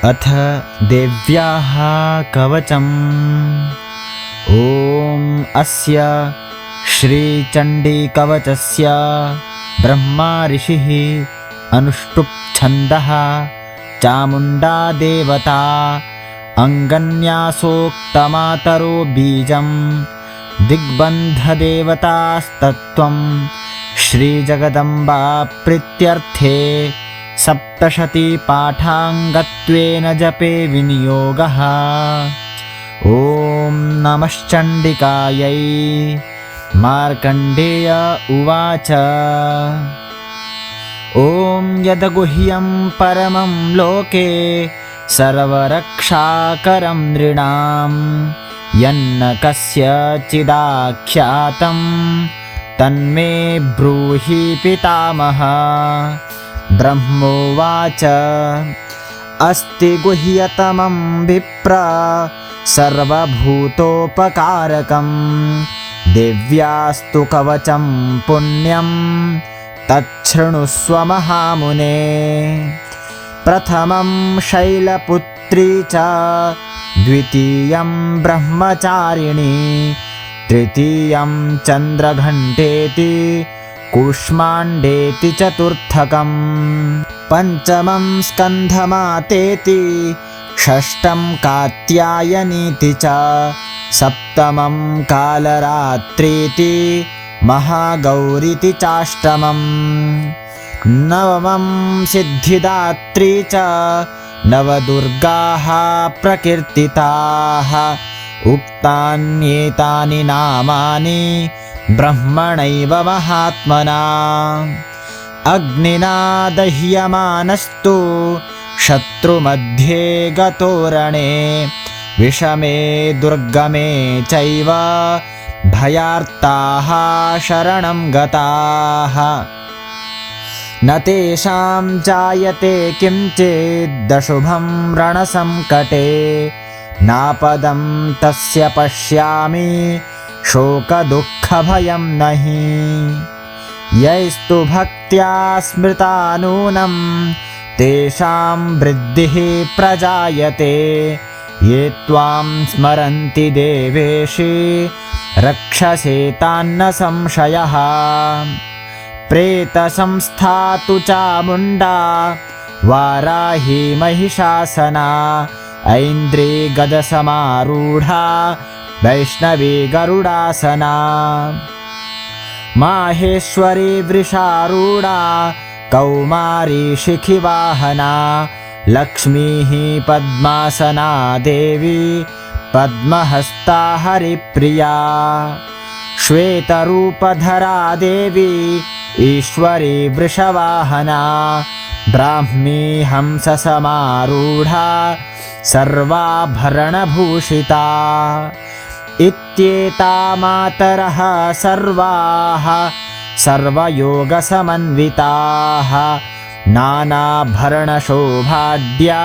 अथ देव्याः कवचम्। ॐ अस्य श्रीचण्डीकवचस्य ब्रह्मा ऋषिः अनुष्टुप् छन्दः चामुण्डा देवता अङ्गन्यासोक्तमातरो बीजं दिग्बन्धदेवतास्तत्त्वं श्रीजगदम्बा प्रीत्यर्थे सप्तशतीपाठाङ्गत्वेन जपे विनियोगः। ॐ नमश्चण्डिकायै। मार्कण्डेय उवाच। ॐ यद्गुह्यं परमं लोके सर्वरक्षाकरं नृणां यन्न कस्यचिदाख्यातं तन्मे ब्रूहि पितामह। ब्रह्मोवाच। अस्ति गुह्यतमं विप्र सर्वभूतोपकारकं देव्यास्तु कवचं पुण्यं तच्छृणुस्व महामुने। प्रथमं शैलपुत्री च द्वितीयं ब्रह्मचारिणी तृतीयं चन्द्रघण्टेति कूष्माण्डेति चतुर्थकं पञ्चमं स्कन्धमातेति षष्ठं कात्यायनीति च सप्तमं कालरात्रीति महागौरीति चाष्टमं नवमं सिद्धिदात्री च नवदुर्गाः प्रकीर्तिताः। उक्तान्येतानि नामानि ब्रह्मणैव महात्मना। अग्निना दह्यमानस्तु शत्रुमध्ये गतोरणे विषमे दुर्गमे चैव भयार्ताः शरणं गताः। न तेषां जायते किञ्चिदशुभं रणसङ्कटे नापदं तस्य पश्यामि शोकदुःखभयं नहि। यैस्तु भक्त्या स्मृता नूनं तेषां वृद्धिः प्रजायते। ये त्वां स्मरन्ति देवेशि रक्षसे तान्न संशयः। प्रेतसंस्था तु चामुण्डा वाराही महिषासना ऐन्द्री गदसमारूढा वैष्णवी गरुडासना। माहेश्वरी वृषारूढा कौमारी शिखिवाहना लक्ष्मीः पद्मासना देवी पद्महस्ता हरिप्रिया। श्वेतरूपधरा देवी ईश्वरी वृषवाहना ब्राह्मी हंससमारूढा सर्वाभरणभूषिता। इत्येता मातरः सर्वाः सर्वयोगसमन्विताः नानाभरणशोभाढ्या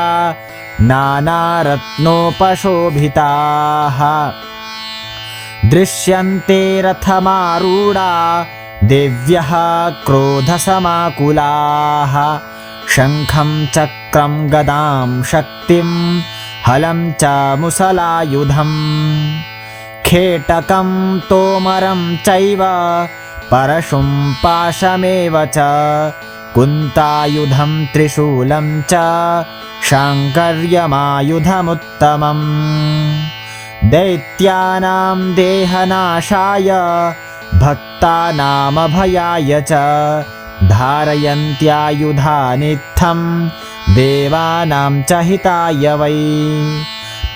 नानारत्नोपशोभिताः। दृश्यन्ते रथमारूढा देव्यः क्रोधसमाकुलाः शङ्खं चक्रं गदां शक्तिं हलं च मुसलायुधम् खेटकं तोमरं चैव परशुं पाशमेव च कुन्तायुधं त्रिशूलं च शाङ्कर्यमायुधमुत्तमम्। दैत्यानां देहनाशाय भक्तानामभयाय च धारयन्त्यायुधानित्थं देवानां च हिताय वै।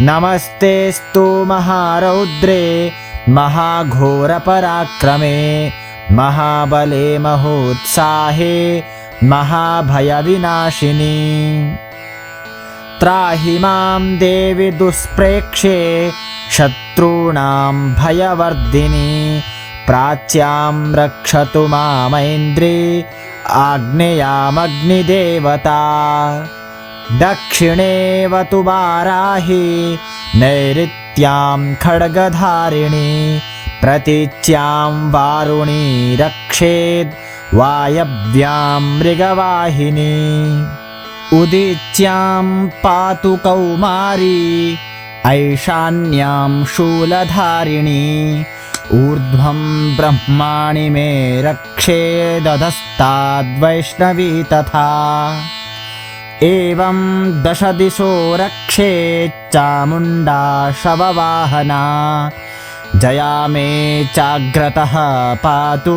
नमस्तेस्तु महारौद्रे महाघोरपराक्रमे महाबले महोत्साहे महाभयविनाशिनी। त्राहि मां देवि दुष्प्रेक्ष्ये शत्रूणां भयवर्धिनी। प्राच्यां रक्षतु मामैन्द्री आग्नेयामग्निदेवता। दक्षिणे वतु वाराही नैऋत्यां खड्गधारिणी प्रतीच्यां वारुणी रक्षेद् वायव्यां मृगवाहिनी। उदीच्यां पातु कौमारी ऐशान्यां शूलधारिणी ऊर्ध्वं ब्रह्माणि मे रक्षेदधस्ताद्वैष्णवी तथा एवं दश दिशो रक्षेच्चामुण्डा शववाहना जया मे चाग्रतः पातु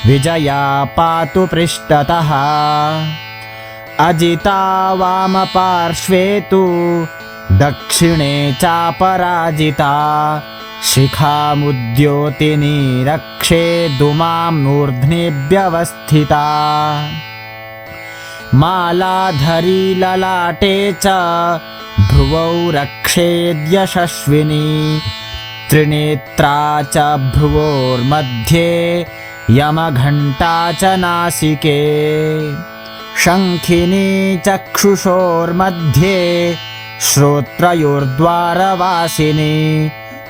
विजया पातु पृष्ठतः अजिता वामपार्श्वे तु दक्षिणे चापराजिता शिखामुद्योतिनी रक्षेदुमां मूर्ध्नि व्यवस्थिता मालाधरी ललाटे च भ्रुवौ रक्षेद्यशस्विनी त्रिनेत्रा च भ्रुवोर्मध्ये यमघण्टा च नासिके शङ्खिनी चक्षुषोर्मध्ये श्रोत्रयोर्द्वारवासिनी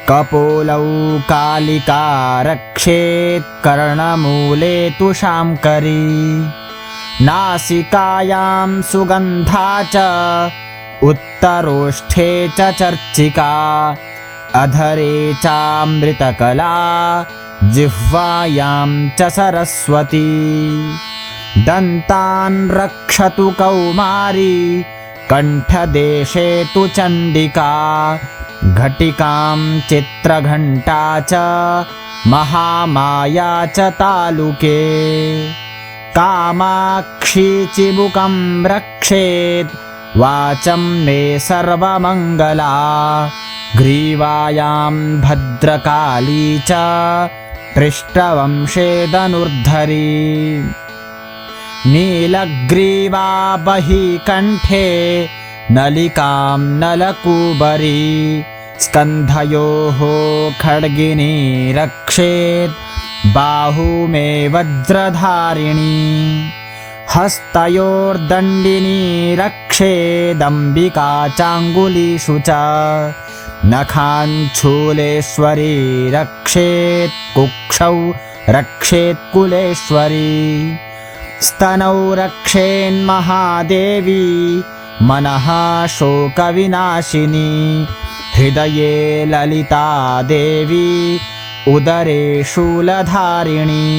कपोलौ कालिका रक्षेत् कर्णमूले तु शाङ्करी नासिकायां सुगन्धा च उत्तरोष्ठे च चर्चिका अधरे चामृतकला जिह्वायां च सरस्वती दन्तान् रक्षतु कौमारी कण्ठदेशे तु चण्डिका घटिकां चित्रघण्टा च महामाया च तालुके कामाक्षी चिबुकं रक्षेत् वाचं मे सर्वमङ्गला ग्रीवायां भद्रकाली च पृष्ठवंशे धनुर्धरी नीलग्रीवा बहिकण्ठे नलिकां नलकूबरी स्कन्धयोः खड्गिनी रक्षेत् बाहू मे वज्रधारिणी हस्तयोर्दण्डिनी रक्षेदम्बिका चाङ्गुलीषु च नखाञ्छूलेश्वरी रक्षेत् कुक्षौ रक्षेत् कुलेश्वरी स्तनौ रक्षेन्महादेवी मनः शोकविनाशिनी हृदये ललिता देवी उदरे शूलधारिणी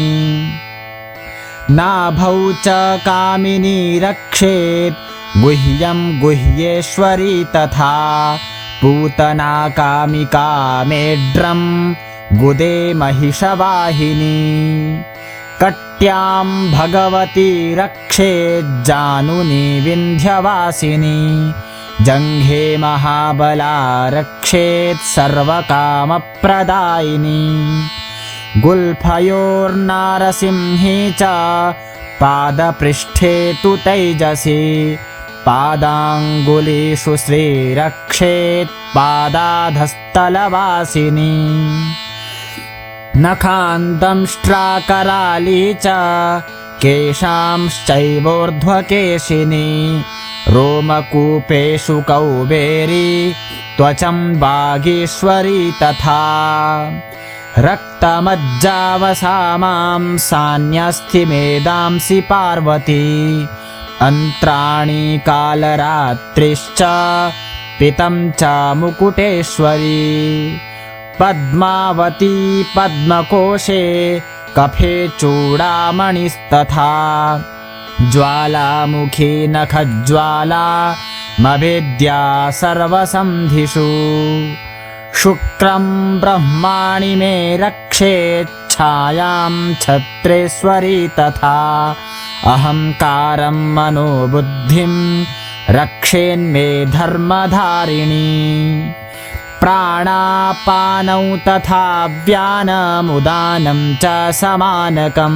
नाभौ च कामिनी रक्षेत् गुह्यं गुह्येश्वरी तथा पूतना कामिका मेढ्रं गुदे महिषवाहिनी कट्यां भगवती रक्षेज्जानुनी विन्ध्यवासिनी जङ्घे महाबला रक्षेत् सर्वकामप्रदायिनी गुल्फयोर्नारसिंही च पादपृष्ठे तु तैजसी पादाङ्गुलीषु श्रीरक्षेत् पादाधस्तलवासिनी नखान्तंष्ट्राकराली च केशांश्चैवोर्ध्वकेशिनी रोमकूपेषु कौबेरी त्वचं बागेश्वरी तथा रक्तमज्जावसामां सान्यस्थिमेदांसि पार्वती अन्त्राणि कालरात्रिश्च पितं च मुकुटेश्वरी पद्मावती पद्मकोशे कफे चूडामणिस्तथा ज्वालामुखी नखज्वाला मभेद्या सर्वसन्धिषु शुक्रं ब्रह्माणि मे रक्षेच्छायां छत्रेश्वरी तथा अहङ्कारं मनोबुद्धिं रक्षेन्मे धर्मधारिणी प्राणापानौ तथा व्यानमुदानं च समानकं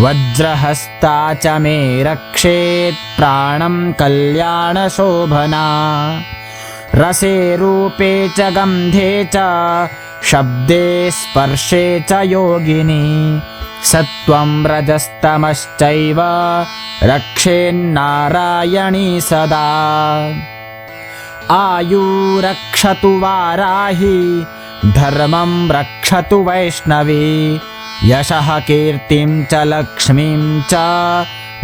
वज्रहस्ता च मे रक्षेत् प्राणं कल्याणशोभना रसे रूपे च गन्धे च शब्दे स्पर्शे च योगिनी सत्वं रजस्तमश्चैव रक्षेन्नारायणी सदा आयु रक्षतु वाराही धर्मं रक्षतु वैष्णवी यशः कीर्तिं च लक्ष्मीं च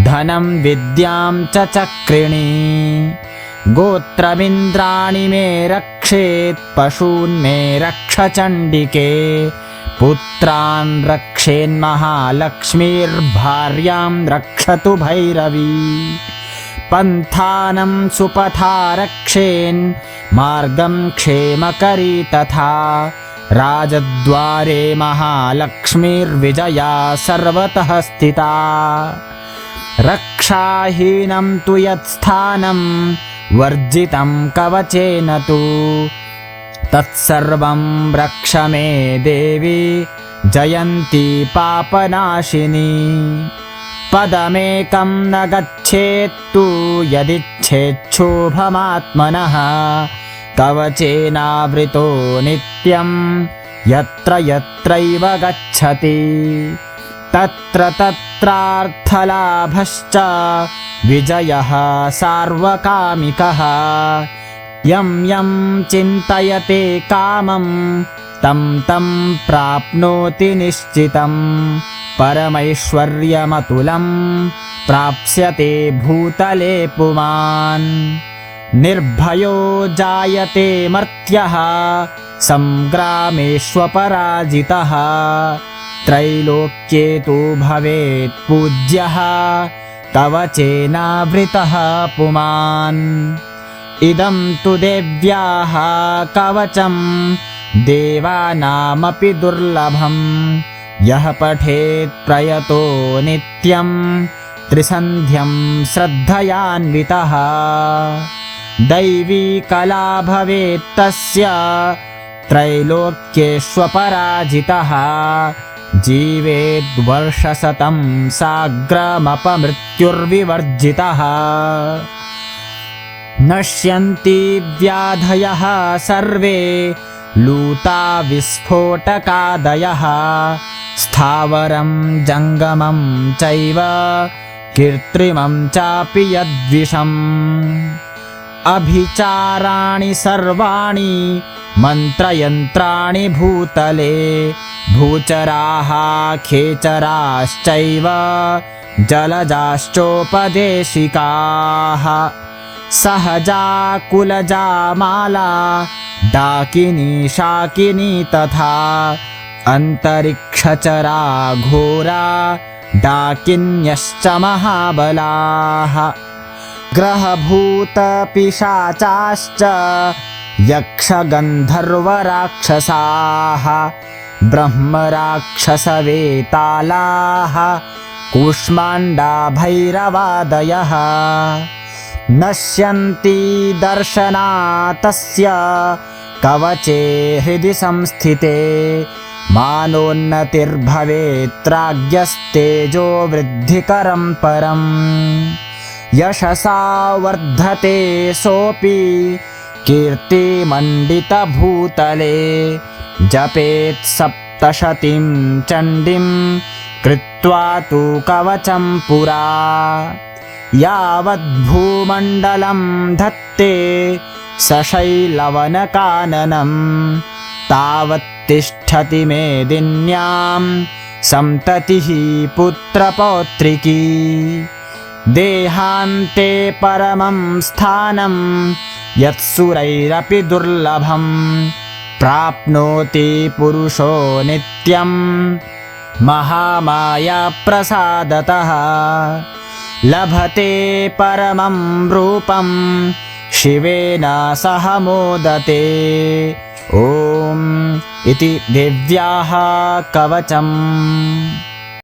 धनं विद्यां च चक्रिणी गोत्रमिन्द्राणि मे रक्षेत् पशून् मे रक्ष चण्डिके पुत्रान् रक्षेन्महालक्ष्मीर्भार्यां रक्षतु भैरवी पन्थानं सुपथा रक्षेन् मार्गं क्षेमकरी तथा राजद्वारे महालक्ष्मीर्विजया सर्वतः स्थिता रक्षाहीनं तु यत्स्थानं वर्जितं कवचेन तु तत्सर्वं रक्ष मे देवी जयन्ती पापनाशिनी पदमेकं न गच्छेत्तु यदिच्छेच्छोभमात्मनः कवचेनावृतो नित्यं यत्र यत्रैव गच्छति तत्र तत्रार्थलाभश्च विजयः सार्वकामिकः यं यं चिन्तयते कामं तं तं प्राप्नोति निश्चितं परमैश्वर्यमतुलं प्राप्स्यते भूतले पुमान् निर्भयो जायते मर्त्यः संग्रामेष्वपराजितः त्रैलोक्ये तु भवेत् पूज्यः कवचेनावृतः पुमान् इदं तु देव्याः कवचं देवानामपि दुर्लभं यः पठेत् प्रयतो नित्यं त्रिसन्ध्यं श्रद्धयान्वितः दैवी कला भवेत् तस्य त्रैलोक्येष्वपराजितः जीवेद्वर्षशतं साग्रमपमृत्युर्विवर्जितः नश्यन्ति व्याधयः सर्वे लूता विस्फोटकादयः स्थावरं जङ्गमं चैव कृत्रिमं चापि यद्विषम् अभिचाराणि सर्वाणि मन्त्रयन्त्राणि भूतले भूचराः खेचराश्चैव जलजाश्चोपदेशिकाः सहजा कुलजा माला डाकिनी शाकिनी तथा अन्तरिक्षचरा घोरा डाकिन्यश्च महाबलाः ग्रहभूतपिशाचाश्च यक्षगन्धर्वराक्षसाः ब्रह्मराक्षसवेतालाः कूष्माण्डा भैरवादयः नश्यन्ति दर्शनातस्य कवचे हृदि संस्थिते मानोन्नतिर्भवेत्राज्ञस्तेजो वृद्धिकरं परम् यशसा वर्धते सोऽपि कीर्तिमण्डितभूतले जपेत् सप्तशतीं चण्डीं कृत्वा तु कवचं पुरा यावद्भूमण्डलं धत्ते सशैलवनकाननं तावत्तिष्ठति मेदिन्यां सन्ततिः पुत्रपौत्रिकी देहान्ते परमं स्थानं यत्सुरैरपि दुर्लभं प्राप्नोति पुरुषो नित्यं महामाया प्रसादतः लभते परमं रूपं शिवेन सह मोदते ॐ इति देव्याः कवचम्।